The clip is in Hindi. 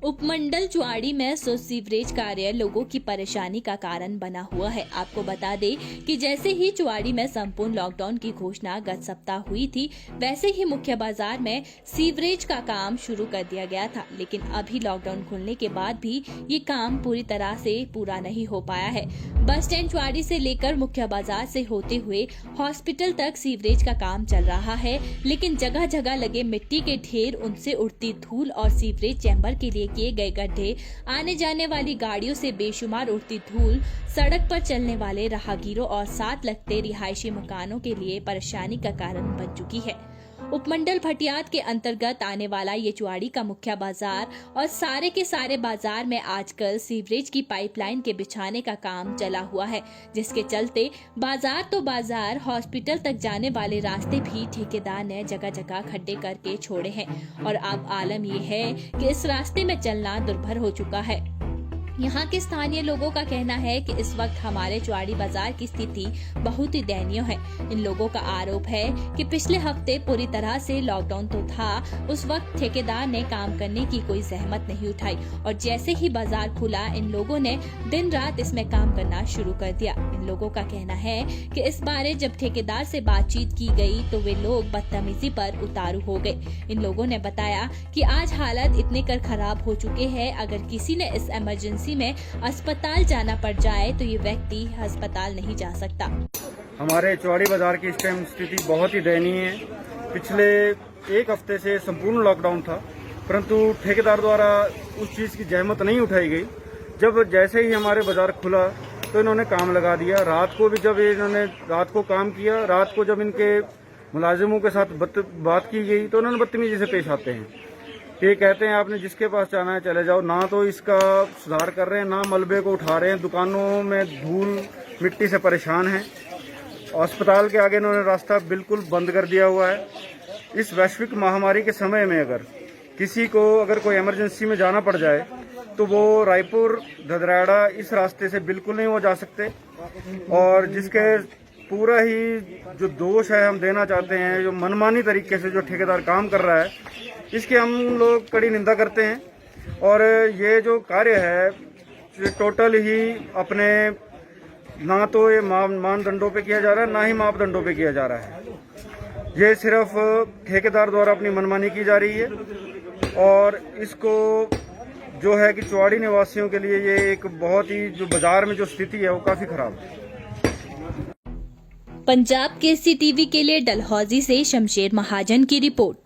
उपमंडल चुवाड़ी में सीवरेज कार्य लोगों की परेशानी का कारण बना हुआ है। आपको बता दें कि जैसे ही चुवाड़ी में संपूर्ण लॉकडाउन की घोषणा गत सप्ताह हुई थी, वैसे ही मुख्य बाजार में सीवरेज का काम शुरू कर दिया गया था। लेकिन अभी लॉकडाउन खुलने के बाद भी ये काम पूरी तरह से पूरा नहीं हो पाया है। बस स्टैंड चुवाड़ी से लेकर मुख्य बाजार से होते हुए हॉस्पिटल तक सीवरेज का काम चल रहा है, लेकिन जगह जगह लगे मिट्टी के ढेर, उनसे उड़ती धूल और सीवरेज चैम्बर के लिए किए गए गड्ढे, आने जाने वाली गाड़ियों से बेशुमार उड़ती धूल, सड़क पर चलने वाले राहगीरों और साथ लगते रिहायशी मकानों के लिए परेशानी का कारण बन चुकी है। उपमंडल भटियात के अंतर्गत आने वाला ये चुवाड़ी का मुख्य बाजार और सारे के सारे बाजार में आजकल सीवरेज की पाइपलाइन के बिछाने का काम चला हुआ है, जिसके चलते बाजार तो बाजार, हॉस्पिटल तक जाने वाले रास्ते भी ठेकेदार ने जगह जगह खड्डे करके छोड़े हैं और अब आलम ये है कि इस रास्ते में चलना दुर्भर हो चुका है। यहाँ के स्थानीय लोगों का कहना है कि इस वक्त हमारे चुवाड़ी बाजार की स्थिति बहुत ही दयनीय है। इन लोगों का आरोप है कि पिछले हफ्ते पूरी तरह से लॉकडाउन तो था, उस वक्त ठेकेदार ने काम करने की कोई जहमत नहीं उठाई और जैसे ही बाजार खुला, इन लोगों ने दिन रात इसमें काम करना शुरू कर दिया। इन लोगों का कहना है कि इस बारे जब ठेकेदार से बातचीत की गई तो वे लोग बदतमीजी पर उतारू हो गए। इन लोगों ने बताया कि आज हालत इतने कर खराब हो चुके हैं, अगर किसी ने इस इमरजेंसी में अस्पताल जाना पड़ जाए तो ये व्यक्ति अस्पताल नहीं जा सकता। हमारे चुवाड़ी बाजार की इस टाइम स्थिति बहुत ही दयनीय है। पिछले एक हफ्ते से संपूर्ण लॉकडाउन था, परंतु ठेकेदार द्वारा उस चीज की जहमत नहीं उठाई गई। जब जैसे ही हमारे बाजार खुला तो इन्होंने काम लगा दिया। रात को भी जब इन्होंने रात को काम किया, रात को जब इनके मुलाजिमों के साथ बात की गई तो उन्होंने बदतमीजी से पेश आते हैं। ये कहते हैं आपने जिसके पास जाना है चले जाओ, ना तो इसका सुधार कर रहे हैं, ना मलबे को उठा रहे हैं। दुकानों में धूल मिट्टी से परेशान हैं। अस्पताल के आगे इन्होंने रास्ता बिल्कुल बंद कर दिया हुआ है। इस वैश्विक महामारी के समय में अगर किसी को कोई इमरजेंसी में जाना पड़ जाए तो वो रायपुर धदराड़ा इस रास्ते से बिल्कुल नहीं वो जा सकते। और जिसके पूरा ही जो दोष है हम देना चाहते हैं, जो मनमानी तरीके से जो ठेकेदार काम कर रहा है, इसकी हम लोग कड़ी निंदा करते हैं। और ये जो कार्य है टोटल ही अपने ना तो ये मानदंडों पे किया जा रहा है, ना ही मापदंडों पे किया जा रहा है। ये सिर्फ ठेकेदार द्वारा अपनी मनमानी की जा रही है और इसको जो है कि चुवाड़ी निवासियों के लिए ये एक बहुत ही जो बाजार में जो स्थिति है वो काफी खराब है। पंजाब केसरी टीवी के लिए डलहौजी से शमशेर महाजन की रिपोर्ट।